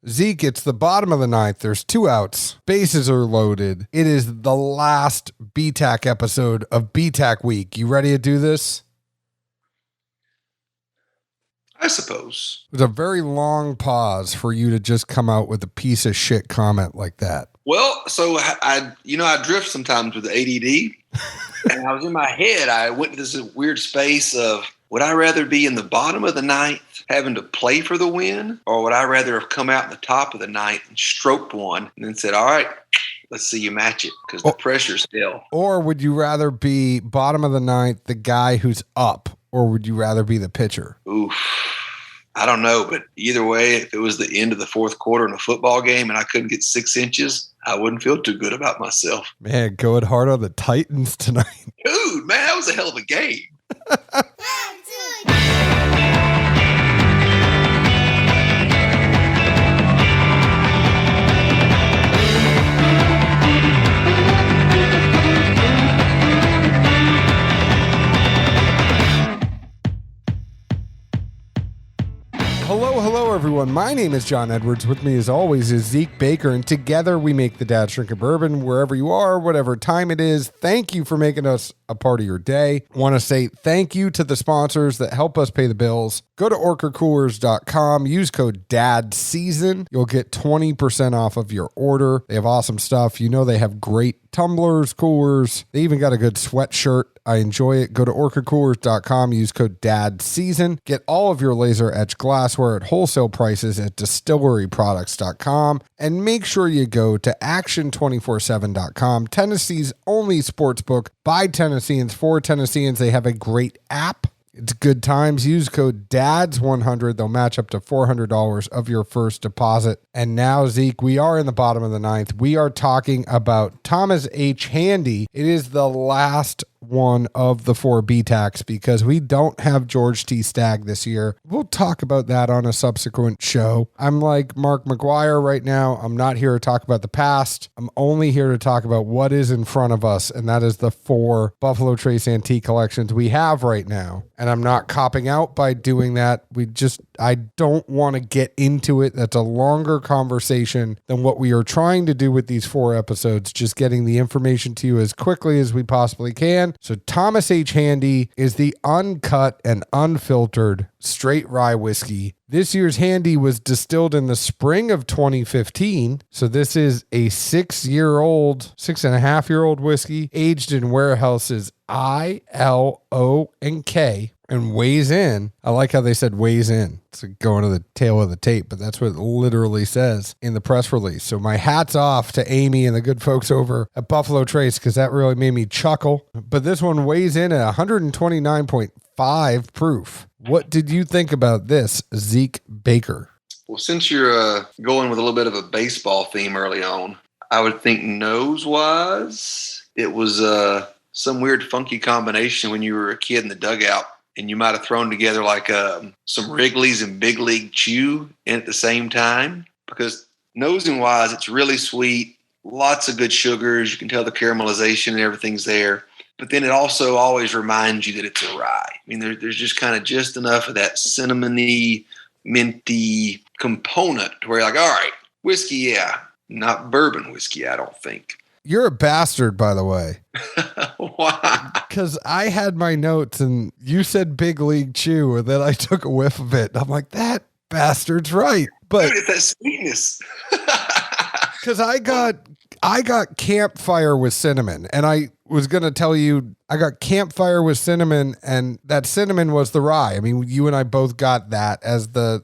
Zeke, it's the bottom of the ninth. There's 2 outs. Bases are loaded. It is the last BTAC episode of BTAC week. You ready to do this? I suppose. It was a very long pause for you to just come out with a piece of shit comment like that. Well, so I drift sometimes with the ADD, and I was in my head. I went to this weird space of, would I rather be in the bottom of the ninth having to play for the win, or would I rather have come out in the top of the ninth and stroked one and then said, all right, let's see you match it, because the pressure's still. Or would you rather be bottom of the ninth, the guy who's up, or would you rather be the pitcher? Oof. I don't know, but either way, if it was the end of the fourth quarter in a football game and I couldn't get 6 inches, I wouldn't feel too good about myself. Man, going hard on the Titans tonight. Dude, man, that was a hell of a game. Hello, everyone. My name is John Edwards. With me, as always, is Zeke Baker, and together we make the Dad's Drinking Bourbon. Wherever you are, whatever time it is, thank you for making us a part of your day. Want to say thank you to the sponsors that help us pay the bills. Go to orcacoolers.com. Use code DADSEASON. You'll get 20% off of your order. They have awesome stuff. You know they have great tumblers, coolers. They even got a good sweatshirt. I enjoy it. Go to orcacoolers.com. Use code DADSEASON. Get all of your laser etched glassware at wholesale prices at distilleryproducts.com. And make sure you go to action247.com. Tennessee's only sports book by Tennesseans for Tennesseans. They have a great app. It's good times. Use code DADS100. They'll match up to $400 of your first deposit. And now, Zeke, we are in the bottom of the ninth. We are talking about Thomas H Handy. It is the last one of the 4 BTACs because we don't have George T. Stagg this year. We'll talk about that on a subsequent show. I'm like Mark McGuire right now. I'm not here to talk about the past. I'm only here to talk about what is in front of us, and that is the 4 Buffalo Trace antique collections we have right now. And I'm not copping out by doing that. I don't want to get into it. That's a longer conversation than what we are trying to do with these 4 episodes, just getting the information to you as quickly as we possibly can. So Thomas H Handy is the uncut and unfiltered straight rye whiskey. This year's Handy was distilled in the spring of 2015. So this is a 6.5-year-old whiskey aged in warehouses I, L, O, and K. And weighs in. I like how they said weighs in. It's going to the tail of the tape, but that's what it literally says in the press release. So my hat's off to Amy and the good folks over at Buffalo Trace, because that really made me chuckle. But this one weighs in at 129.5 proof. What did you think about this, Zeke Baker? Well, since you're going with a little bit of a baseball theme early on, I would think nose-wise, it was some weird funky combination when you were a kid in the dugout. And you might have thrown together like some Wrigley's and Big League Chew in at the same time. Because nosing-wise, it's really sweet, lots of good sugars. You can tell the caramelization and everything's there. But then it also always reminds you that it's a rye. I mean, there's just kind of just enough of that cinnamony, minty component to where you're like, all right, whiskey, yeah. Not bourbon whiskey, I don't think. You're a bastard, by the way. Why? Because I had my notes and you said Big League Chew, and then I took a whiff of it. I'm like, that bastard's right. But dude, it's that sweetness. Because I got campfire with cinnamon, and I was going to tell you I got campfire with cinnamon, and that cinnamon was the rye. I mean, you and I both got that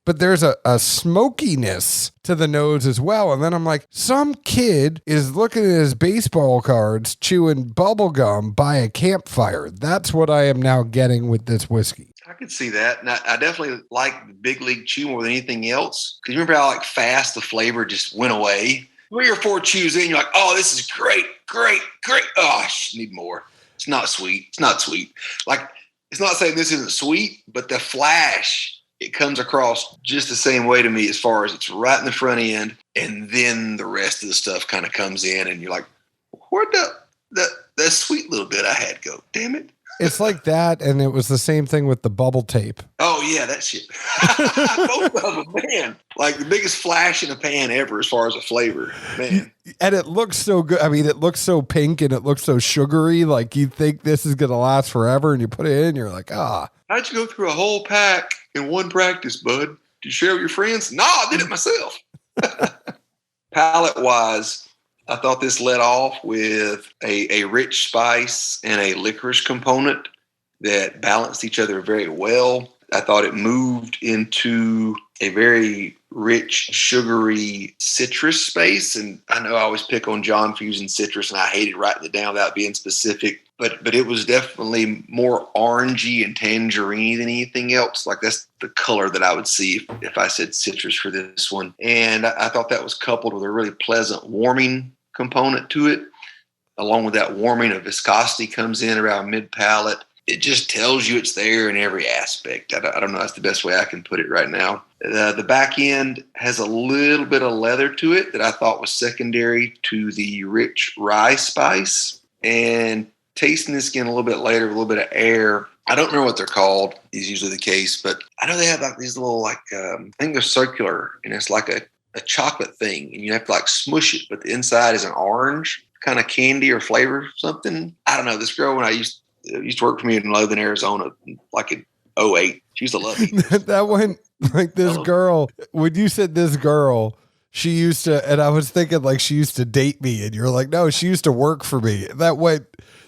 but there's a smokiness to the nose as well. And then I'm like, some kid is looking at his baseball cards, chewing bubble gum by a campfire. That's what I am now getting with this whiskey. I could see that. And I definitely like the Big League Chew more than anything else. Because you remember how fast the flavor just went away? 3 or 4 chews in, you're like, oh, this is great. Oh, I need more. It's not sweet. Like, it's not saying this isn't sweet, but the flash, it comes across just the same way to me as far as it's right in the front end, and then the rest of the stuff kind of comes in, and you're like, where'd that sweet little bit I had go? Damn it. It's like that, and it was the same thing with the bubble tape. Oh yeah, that shit. Both of them, man. Like the biggest flash in a pan ever as far as a flavor, man. And it looks so good. I mean, it looks so pink and it looks so sugary. Like you think this is going to last forever, and you put it in, and you're like, ah. How'd you go through a whole pack in one practice, bud? Did you share with your friends? No, I did it myself. Palate-wise, I thought this led off with a rich spice and a licorice component that balanced each other very well. I thought it moved into a very rich, sugary citrus space. And I know I always pick on John for using citrus, and I hated writing it down without being specific. But it was definitely more orangey and tangerine than anything else. Like that's the color that I would see if I said citrus for this one. And I thought that was coupled with a really pleasant warming component to it. Along with that warming, a viscosity comes in around mid-palate. It just tells you it's there in every aspect. I don't know. That's the best way I can put it right now. The back end has a little bit of leather to it that I thought was secondary to the rich rye spice. And tasting this again a little bit later, with a little bit of air. I don't remember what they're called. Is usually the case, but I know they have like these little I think they're circular, and it's like a chocolate thing, and you have to like smush it, but the inside is an orange kind of candy or flavor something. I don't know. This girl, when I used to work for me in Logan, Arizona, like in 2008, she used to love it. That went like this girl. When you said this girl, she used to, and I was thinking like she used to date me, and you're like, no, she used to work for me.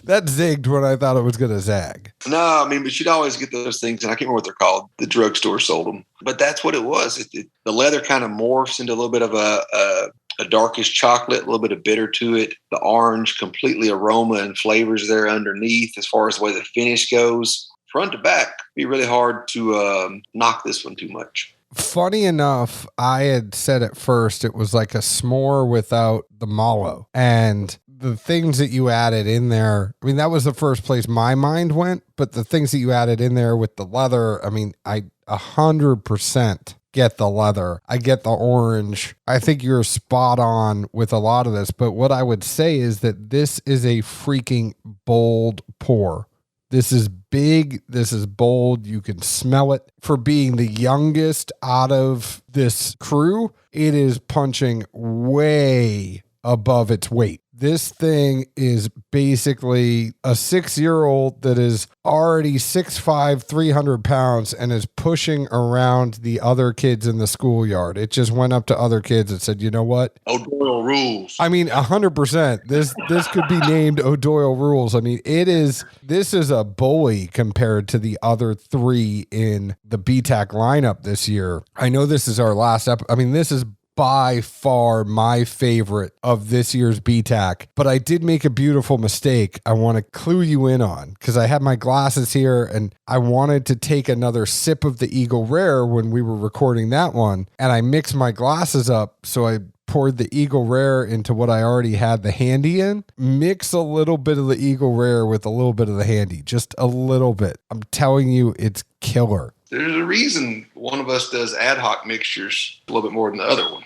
That zigged when I thought it was going to zag. No, I mean, but you'd always get those things, and I can't remember what they're called. The drugstore sold them. But that's what it was. The leather kind of morphs into a little bit of a darkish chocolate, a little bit of bitter to it. The orange, completely aroma and flavors there underneath as far as the way the finish goes. Front to back, be really hard to knock this one too much. Funny enough, I had said at first it was like a s'more without the mallow. And the things that you added in there, I mean, that was the first place my mind went, but the things that you added in there with the leather, I mean, I 100% get the leather. I get the orange. I think you're spot on with a lot of this, but what I would say is that this is a freaking bold pour. This is big. This is bold. You can smell it. For being the youngest out of this crew, it is punching way above its weight. This thing is basically a 6-year-old that is already 6'5", 300 pounds and is pushing around the other kids in the schoolyard. It just went up to other kids and said, you know what? O'Doyle rules. I mean, 100%. This could be named O'Doyle rules. I mean, this is a bully compared to the other three in the BTAC lineup this year. I know this is our last episode. I mean, this is by far my favorite of this year's BTAC, but I did make a beautiful mistake I want to clue you in on, because I had my glasses here and I wanted to take another sip of the Eagle Rare when we were recording that one, and I mixed my glasses up, so I poured the Eagle Rare into what I already had the Handy in. Mix a little bit of the Eagle Rare with a little bit of the Handy, just a little bit. I'm telling you, it's killer. There's a reason one of us does Adhoc mixtures a little bit more than the other one.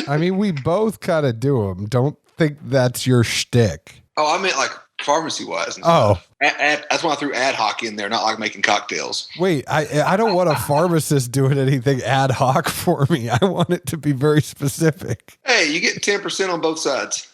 I mean, we both kind of do them. Don't think that's your shtick. Oh, I meant like pharmacy-wise. Oh. That's why I threw Adhoc in there, not like making cocktails. Wait, I don't want a pharmacist doing anything ad hoc for me. I want it to be very specific. Hey, you get 10% on both sides.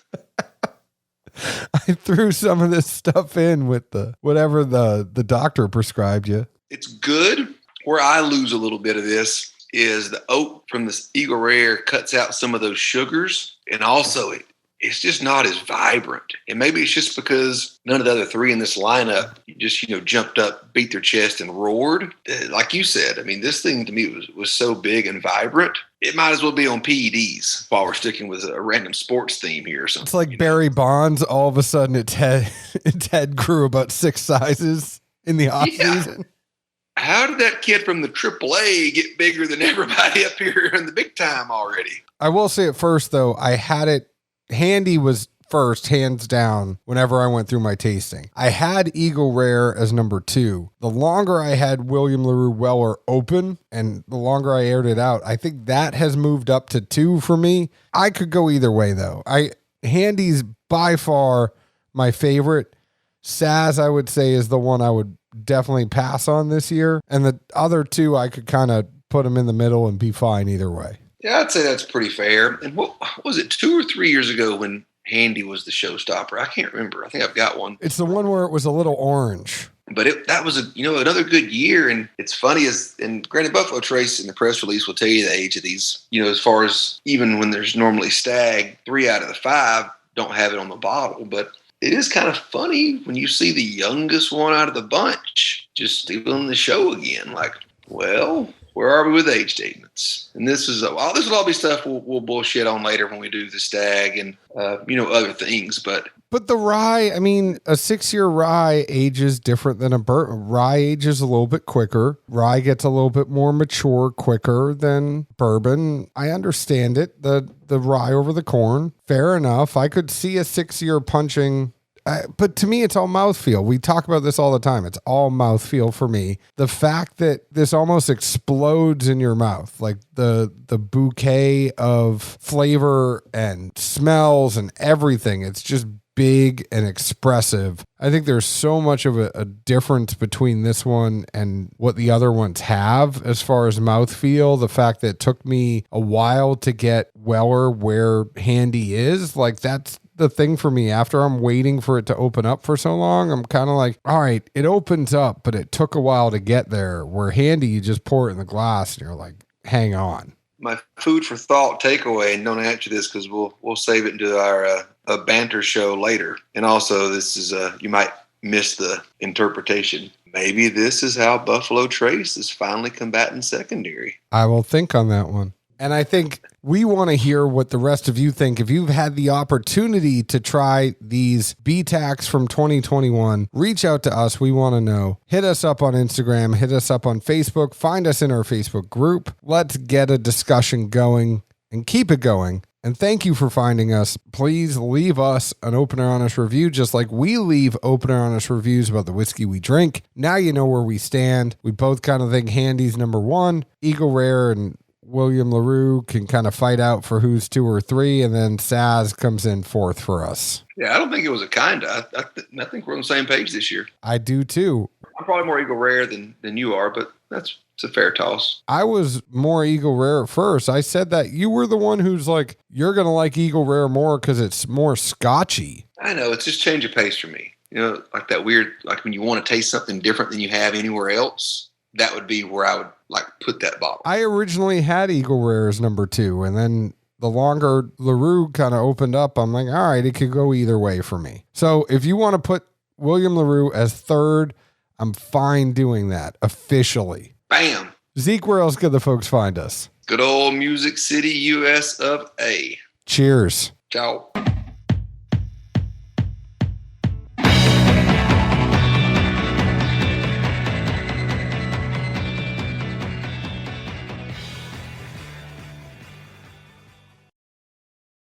I threw some of this stuff in with whatever the doctor prescribed you. It's good. Where I lose a little bit of this is the oak from this Eagle Rare cuts out some of those sugars, and also it's just not as vibrant. And maybe it's just because none of the other three in this lineup just jumped up, beat their chest, and roared. Like you said, I mean, this thing to me was so big and vibrant. It might as well be on PEDs while we're sticking with a random sports theme here or something. It's like Barry Bonds. All of a sudden, its head grew about 6 sizes in the off season. How did that kid from the AAA get bigger than everybody up here in the big time already? I will say at first, though, I had it. Handy was first, hands down, whenever I went through my tasting. I had Eagle Rare as number 2. The longer I had William LaRue Weller open and the longer I aired it out, I think that has moved up to 2 for me. I could go either way, though. Handy's by far my favorite, Saz, I would say, is the one I would definitely pass on this year. And the other two, I could kind of put them in the middle and be fine either way. Yeah, I'd say that's pretty fair. And what was it, 2 or 3 years ago when Handy was the showstopper? I can't remember. I think I've got one. It's the one where it was a little orange. But that was another good year. And it's funny, and granted, Buffalo Trace in the press release will tell you the age of these. As far as even when there's normally stag, 3 out of the 5 don't have it on the bottle. But it is kind of funny when you see the youngest one out of the bunch just stealing the show again. Like, well, where are we with age statements? And this will all be stuff we'll bullshit on later when we do the stag and other things. But the rye, I mean, a 6-year rye ages different than a bourbon. Rye ages a little bit quicker. Rye gets a little bit more mature quicker than bourbon. I understand it. The rye over the corn, fair enough. I could see a 6-year punching. But to me, it's all mouthfeel. We talk about this all the time. It's all mouthfeel for me. The fact that this almost explodes in your mouth, like the bouquet of flavor and smells and everything, it's just big and expressive. I think there's so much of a difference between this one and what the other ones have as far as mouthfeel. The fact that it took me a while to get Weller where Handy is, like that's the thing for me. After I'm waiting for it to open up for so long, I'm kind of like, all right, it opens up, but it took a while to get there. Where Handy, you just pour it in the glass and you're like, hang on. My food for thought takeaway, and don't answer this because we'll save it into our a banter show later. And also, this is you might miss the interpretation. Maybe this is how Buffalo Trace is finally combating secondary. I will think on that one. And I think we want to hear what the rest of you think. If you've had the opportunity to try these BTACs from 2021, reach out to us. We want to know. Hit us up on Instagram. Hit us up on Facebook. Find us in our Facebook group. Let's get a discussion going and keep it going. And thank you for finding us. Please leave us an open or honest review, just like we leave open or honest reviews about the whiskey we drink. Now you know where we stand. We both kind of think Handy's number 1. Eagle Rare and William LaRue can kind of fight out for who's 2 or 3, and then Saz comes in 4th for us. Yeah, I don't think it was a kinda. I think we're on the same page this year. I do too. I'm probably more Eagle Rare than you are, but it's a fair toss. I was more Eagle Rare at first. I said that you were the one who's like, you're going to like Eagle Rare more because it's more scotchy. I know, it's just change of pace for me. Like that weird, like when you want to taste something different than you have anywhere else, that would be where I would like put that bottle. I originally had Eagle Rare as number 2, and then the longer LaRue kind of opened up, I'm like, all right, it could go either way for me. So if you want to put William LaRue as 3rd, I'm fine doing that officially. Bam. Zeke, where else could the folks find us? Good old Music City, US of A. Cheers. Ciao.